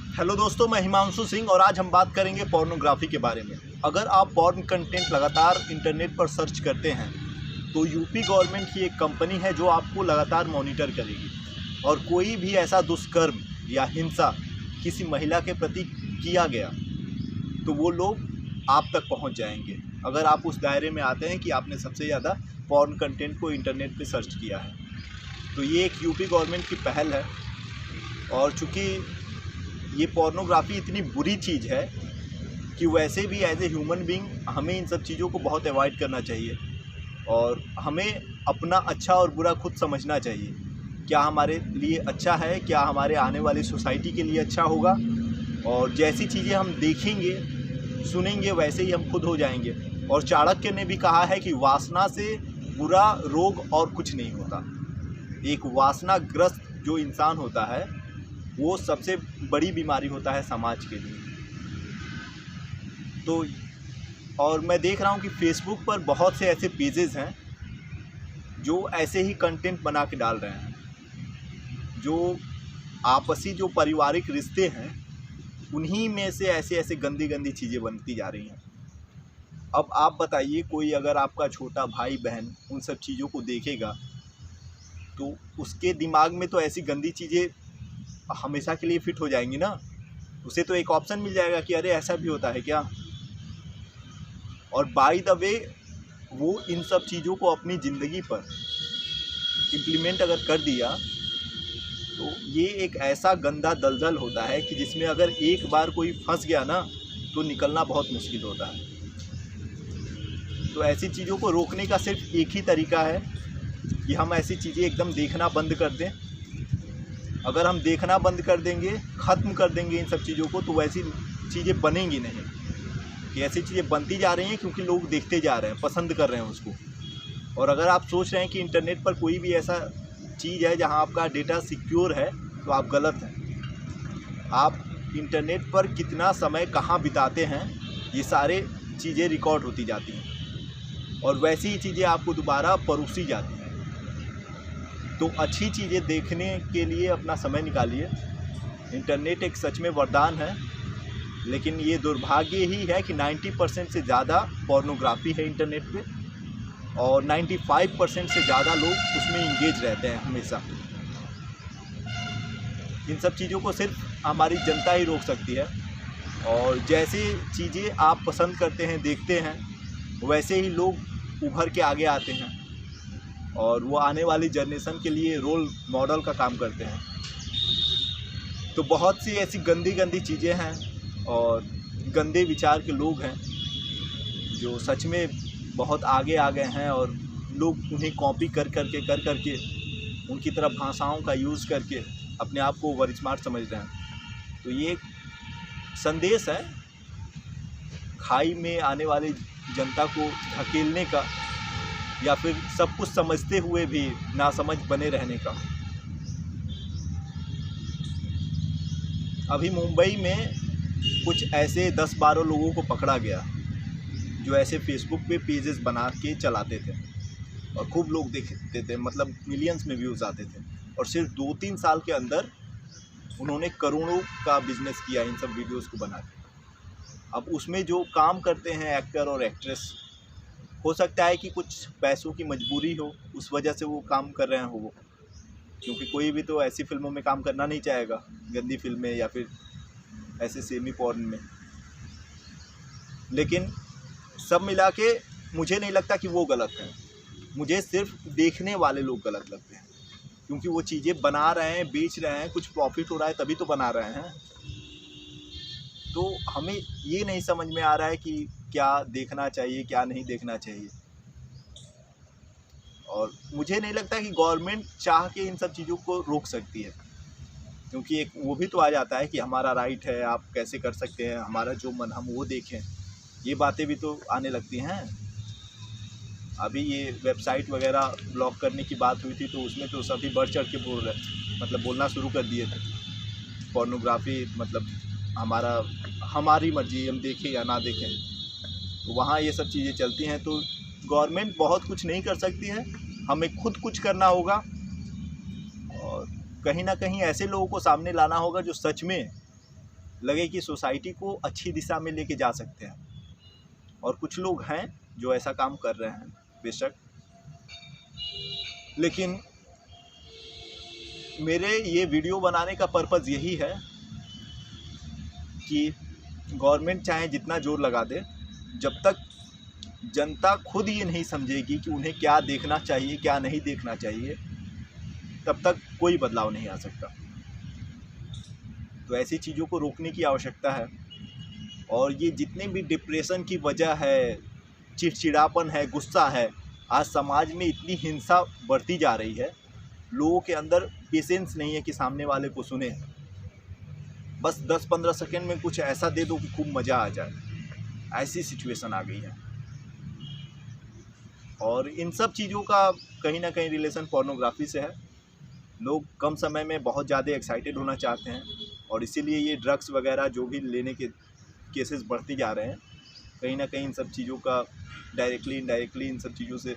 Hello दोस्तों, मैं हिमांशु सिंह और आज हम बात करेंगे पोर्नोग्राफी के बारे में। अगर आप पोर्न कंटेंट लगातार इंटरनेट पर सर्च करते हैं तो यूपी गवर्नमेंट की एक कंपनी है जो आपको लगातार मॉनिटर करेगी और कोई भी ऐसा दुष्कर्म या हिंसा किसी महिला के प्रति किया गया तो वो लोग आप तक पहुंच जाएंगे अगर आप उस दायरे में आते हैं कि आपने सबसे ज़्यादा पोर्न कंटेंट को इंटरनेट पे सर्च किया है। तो ये एक यूपी गवर्नमेंट की पहल है और चूँकि ये पोर्नोग्राफी इतनी बुरी चीज़ है कि वैसे भी एज ए ह्यूमन बीइंग हमें इन सब चीज़ों को बहुत अवॉइड करना चाहिए और हमें अपना अच्छा और बुरा खुद समझना चाहिए। क्या हमारे लिए अच्छा है, क्या हमारे आने वाली सोसाइटी के लिए अच्छा होगा, और जैसी चीज़ें हम देखेंगे सुनेंगे वैसे ही हम खुद हो जाएंगे। और चाणक्य ने भी कहा है कि वासना से बुरा रोग और कुछ नहीं होता। एक वासनाग्रस्त जो इंसान होता है वो सबसे बड़ी बीमारी होता है समाज के लिए। तो और मैं देख रहा हूँ कि फेसबुक पर बहुत से ऐसे पेजेस हैं जो ऐसे ही कंटेंट बना के डाल रहे हैं, जो आपसी जो पारिवारिक रिश्ते हैं उन्हीं में से ऐसे ऐसे गंदी गंदी चीज़ें बनती जा रही हैं। अब आप बताइए, कोई अगर आपका छोटा भाई बहन उन सब चीज़ों को देखेगा तो उसके दिमाग में तो ऐसी गंदी चीज़ें हमेशा के लिए फिट हो जाएंगी ना। उसे तो एक ऑप्शन मिल जाएगा कि अरे ऐसा भी होता है क्या। और बाय द वे वो इन सब चीज़ों को अपनी ज़िंदगी पर इम्प्लीमेंट अगर कर दिया तो ये एक ऐसा गंदा दलदल होता है कि जिसमें अगर एक बार कोई फंस गया ना तो निकलना बहुत मुश्किल होता है। तो ऐसी चीज़ों को रोकने का सिर्फ एक ही तरीका है कि हम ऐसी चीज़ें एकदम देखना बंद कर दें। अगर हम देखना बंद कर देंगे, ख़त्म कर देंगे इन सब चीज़ों को, तो वैसी चीज़ें बनेंगी नहीं। कि ऐसी चीज़ें बनती जा रही हैं क्योंकि लोग देखते जा रहे हैं, पसंद कर रहे हैं उसको। और अगर आप सोच रहे हैं कि इंटरनेट पर कोई भी ऐसा चीज़ है जहां आपका डेटा सिक्योर है तो आप गलत हैं। आप इंटरनेट पर कितना समय कहां बिताते हैं ये सारे चीज़ें रिकॉर्ड होती जाती हैं और वैसी ही चीज़ें आपको दोबारा परोसी जाती हैं। तो अच्छी चीज़ें देखने के लिए अपना समय निकालिए। इंटरनेट एक सच में वरदान है, लेकिन ये दुर्भाग्य ही है कि 90% से ज़्यादा पोर्नोग्राफी है इंटरनेट पे और 95% से ज़्यादा लोग उसमें इंगेज रहते हैं हमेशा। इन सब चीज़ों को सिर्फ हमारी जनता ही रोक सकती है और जैसी चीज़ें आप पसंद करते हैं, देखते हैं, वैसे ही लोग उभर के आगे आते हैं और वो आने वाली जनरेशन के लिए रोल मॉडल का काम करते हैं। तो बहुत सी ऐसी गंदी गंदी चीज़ें हैं और गंदे विचार के लोग हैं जो सच में बहुत आगे आ गए हैं और लोग उन्हें कॉपी कर करके उनकी तरह भाषाओं का यूज़ करके अपने आप को ओवर स्मार्ट समझ रहे हैं। तो ये एक संदेश है खाई में आने वाली जनता को धकेलने का या फिर सब कुछ समझते हुए भी नासमझ बने रहने का। अभी मुंबई में कुछ ऐसे 10-12 लोगों को पकड़ा गया जो ऐसे फेसबुक पे पेजेस बना के चलाते थे और खूब लोग देखते थे, मतलब मिलियंस में व्यूज़ आते थे और सिर्फ 2-3 साल के अंदर उन्होंने करोड़ों का बिजनेस किया इन सब वीडियोस को बना के। अब उसमें जो काम करते हैं एक्टर और एक्ट्रेस, हो सकता है कि कुछ पैसों की मजबूरी हो, उस वजह से वो काम कर रहे हैं वो, क्योंकि कोई भी तो ऐसी फिल्मों में काम करना नहीं चाहेगा, गंदी फिल्में या फिर ऐसे सेमी पॉर्न में। लेकिन सब मिला के मुझे नहीं लगता कि वो गलत है, मुझे सिर्फ देखने वाले लोग गलत लगते हैं क्योंकि वो चीज़ें बना रहे हैं, बेच रहे हैं, कुछ प्रॉफिट हो रहा है तभी तो बना रहे हैं। तो हमें ये नहीं समझ में आ रहा है कि क्या देखना चाहिए, क्या नहीं देखना चाहिए। और मुझे नहीं लगता कि गवर्नमेंट चाह के इन सब चीज़ों को रोक सकती है, क्योंकि एक वो भी तो आ जाता है कि हमारा राइट है, आप कैसे कर सकते हैं, हमारा जो मन हम वो देखें, ये बातें भी तो आने लगती हैं। अभी ये वेबसाइट वगैरह ब्लॉक करने की बात हुई थी तो उसमें तो सभी बढ़ चढ़ के बोलना शुरू कर दिए थे। पोर्नोग्राफी मतलब हमारी मर्जी, हम देखें या ना देखें, तो वहाँ ये सब चीज़ें चलती हैं। तो गवर्नमेंट बहुत कुछ नहीं कर सकती है, हमें खुद कुछ करना होगा और कहीं ना कहीं ऐसे लोगों को सामने लाना होगा जो सच में लगे कि सोसाइटी को अच्छी दिशा में लेके जा सकते हैं। और कुछ लोग हैं जो ऐसा काम कर रहे हैं बेशक, लेकिन मेरे ये वीडियो बनाने का पर्पज़ यही है कि गवर्नमेंट चाहे जितना जोर लगा दे, जब तक जनता खुद ये नहीं समझेगी कि उन्हें क्या देखना चाहिए क्या नहीं देखना चाहिए, तब तक कोई बदलाव नहीं आ सकता। तो ऐसी चीज़ों को रोकने की आवश्यकता है। और ये जितने भी डिप्रेशन की वजह है, चिड़चिड़ापन है, गुस्सा है, आज समाज में इतनी हिंसा बढ़ती जा रही है, लोगों के अंदर पेशेंस नहीं है कि सामने वाले को सुने। बस 10-15 सेकंड में कुछ ऐसा दे दो कि खूब मज़ा आ जाए, ऐसी सिचुएशन आ गई है। और इन सब चीज़ों का कहीं ना कहीं रिलेशन पोर्नोग्राफी से है। लोग कम समय में बहुत ज़्यादा एक्साइटेड होना चाहते हैं, और इसीलिए ये ड्रग्स वगैरह जो भी लेने के केसेस बढ़ते जा रहे हैं, कहीं ना कहीं इन सब चीज़ों का डायरेक्टली इनडायरेक्टली इन सब चीज़ों से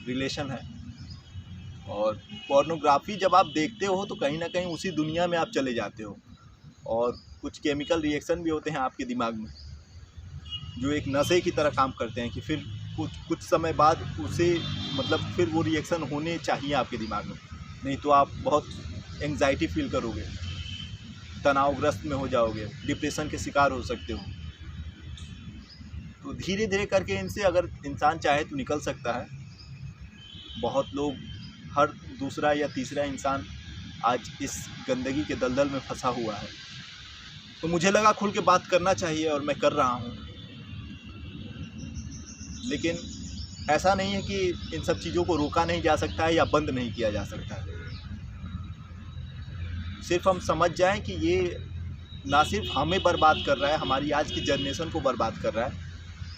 रिलेशन है। और पोर्नोग्राफी जब आप देखते हो तो कहीं ना कहीं उसी दुनिया में आप चले जाते हो, और कुछ केमिकल रिएक्शन भी होते हैं आपके दिमाग में जो एक नशे की तरह काम करते हैं कि फिर कुछ समय बाद उसे मतलब फिर वो रिएक्शन होने चाहिए आपके दिमाग में, नहीं तो आप बहुत एंग्जाइटी फील करोगे, तनावग्रस्त में हो जाओगे, डिप्रेशन के शिकार हो सकते हो। तो धीरे धीरे करके इनसे अगर इंसान चाहे तो निकल सकता है। बहुत लोग, हर दूसरा या तीसरा इंसान आज इस गंदगी के दलदल में फंसा हुआ है। तो मुझे लगा खुल के बात करना चाहिए और मैं कर रहा हूँ। लेकिन ऐसा नहीं है कि इन सब चीज़ों को रोका नहीं जा सकता है या बंद नहीं किया जा सकता है। सिर्फ हम समझ जाएं कि ये ना सिर्फ हमें बर्बाद कर रहा है, हमारी आज की जनरेशन को बर्बाद कर रहा है,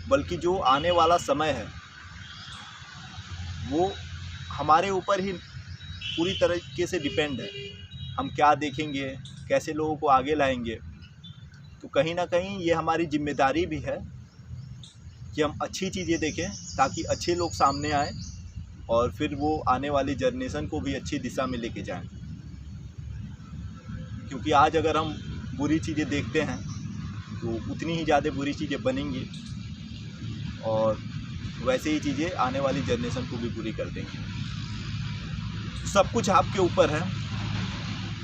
बल्कि जो आने वाला समय है वो हमारे ऊपर ही पूरी तरीके से डिपेंड है। हम क्या देखेंगे, कैसे लोगों को आगे लाएंगे। तो कहीं ना कहीं ये हमारी जिम्मेदारी भी है कि हम अच्छी चीज़ें देखें ताकि अच्छे लोग सामने आएँ और फिर वो आने वाली जनरेशन को भी अच्छी दिशा में लेके जाएं। क्योंकि आज अगर हम बुरी चीज़ें देखते हैं तो उतनी ही ज़्यादा बुरी चीज़ें बनेंगी, और वैसे ही चीज़ें आने वाली जनरेशन को भी बुरी कर देंगी। सब कुछ आपके ऊपर है,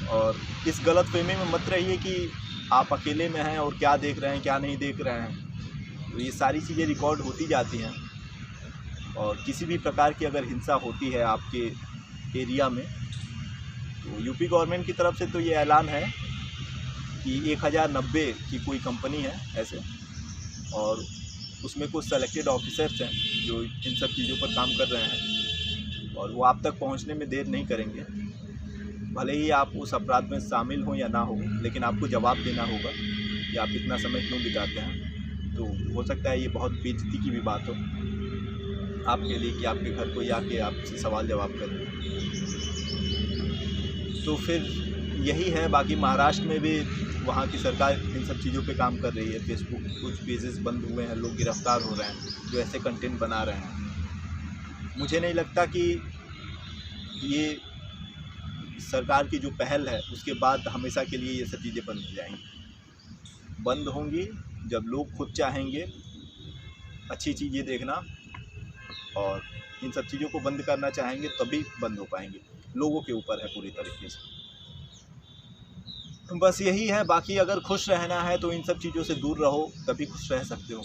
और इस गलतफहमी में मत रहिए कि आप अकेले में हैं और क्या देख रहे हैं क्या नहीं देख रहे हैं। तो ये सारी चीज़ें रिकॉर्ड होती जाती हैं, और किसी भी प्रकार की अगर हिंसा होती है आपके एरिया में तो यूपी गवर्नमेंट की तरफ से तो ये ऐलान है कि 1090 की कोई कंपनी है ऐसे, और उसमें कुछ सेलेक्टेड ऑफिसर्स हैं जो इन सब चीज़ों पर काम कर रहे हैं, और वो आप तक पहुंचने में देर नहीं करेंगे। भले ही आप उस अपराध में शामिल हो या ना हो, लेकिन आपको जवाब देना होगा कि आप इतना समय क्यों बिताते हैं। तो हो सकता है ये बहुत बेइज्जती की भी बात हो आपके लिए कि आपके घर कोई आके आपसे सवाल जवाब करे। तो फिर यही है। बाकी महाराष्ट्र में भी वहाँ की सरकार इन सब चीज़ों पे काम कर रही है। फेसबुक कुछ पेजेस बंद हुए हैं, लोग गिरफ्तार हो रहे हैं जो ऐसे कंटेंट बना रहे हैं। मुझे नहीं लगता कि ये सरकार की जो पहल है उसके बाद हमेशा के लिए ये सब चीज़ें बंद हो जाएंगी। बंद होंगी जब लोग खुद चाहेंगे अच्छी चीज़ें देखना, और इन सब चीज़ों को बंद करना चाहेंगे तभी बंद हो पाएंगे। लोगों के ऊपर है पूरी तरीके से। बस यही है। बाकी अगर खुश रहना है तो इन सब चीज़ों से दूर रहो, तभी खुश रह सकते हो।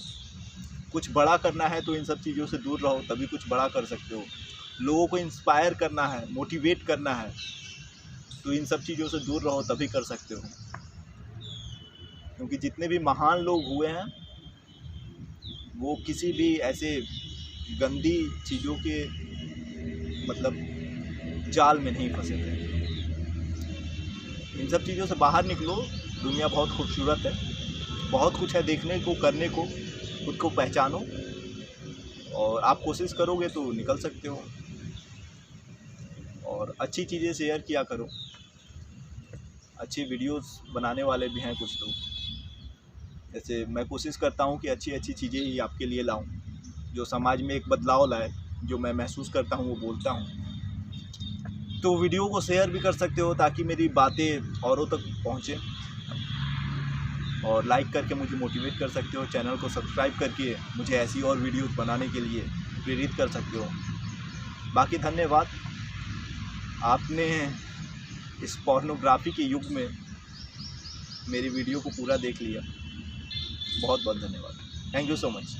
कुछ बड़ा करना है तो इन सब चीज़ों से दूर रहो, तभी कुछ बड़ा कर सकते हो। लोगों को इंस्पायर करना है, मोटिवेट करना है, तो इन सब चीज़ों से दूर रहो, तभी कर सकते हो। क्योंकि जितने भी महान लोग हुए हैं वो किसी भी ऐसे गंदी चीज़ों के मतलब जाल में नहीं फंसे थे। इन सब चीज़ों से बाहर निकलो। दुनिया बहुत खूबसूरत है, बहुत कुछ है देखने को, करने को। खुद को पहचानो, और आप कोशिश करोगे तो निकल सकते हो। और अच्छी चीज़ें शेयर किया करो। अच्छी वीडियोस बनाने वाले भी हैं कुछ लोग। जैसे मैं कोशिश करता हूँ कि अच्छी अच्छी चीज़ें ही आपके लिए लाऊं, जो समाज में एक बदलाव लाए। जो मैं महसूस करता हूँ वो बोलता हूँ। तो वीडियो को शेयर भी कर सकते हो ताकि मेरी बातें औरों तक पहुँचे। और लाइक करके मुझे मोटिवेट कर सकते हो। चैनल को सब्सक्राइब करके मुझे ऐसी और वीडियोस बनाने के लिए प्रेरित कर सकते हो। बाकी धन्यवाद, आपने इस पोर्नोग्राफी के युग में मेरी वीडियो को पूरा देख लिया। बहुत बहुत धन्यवाद। Thank you so much.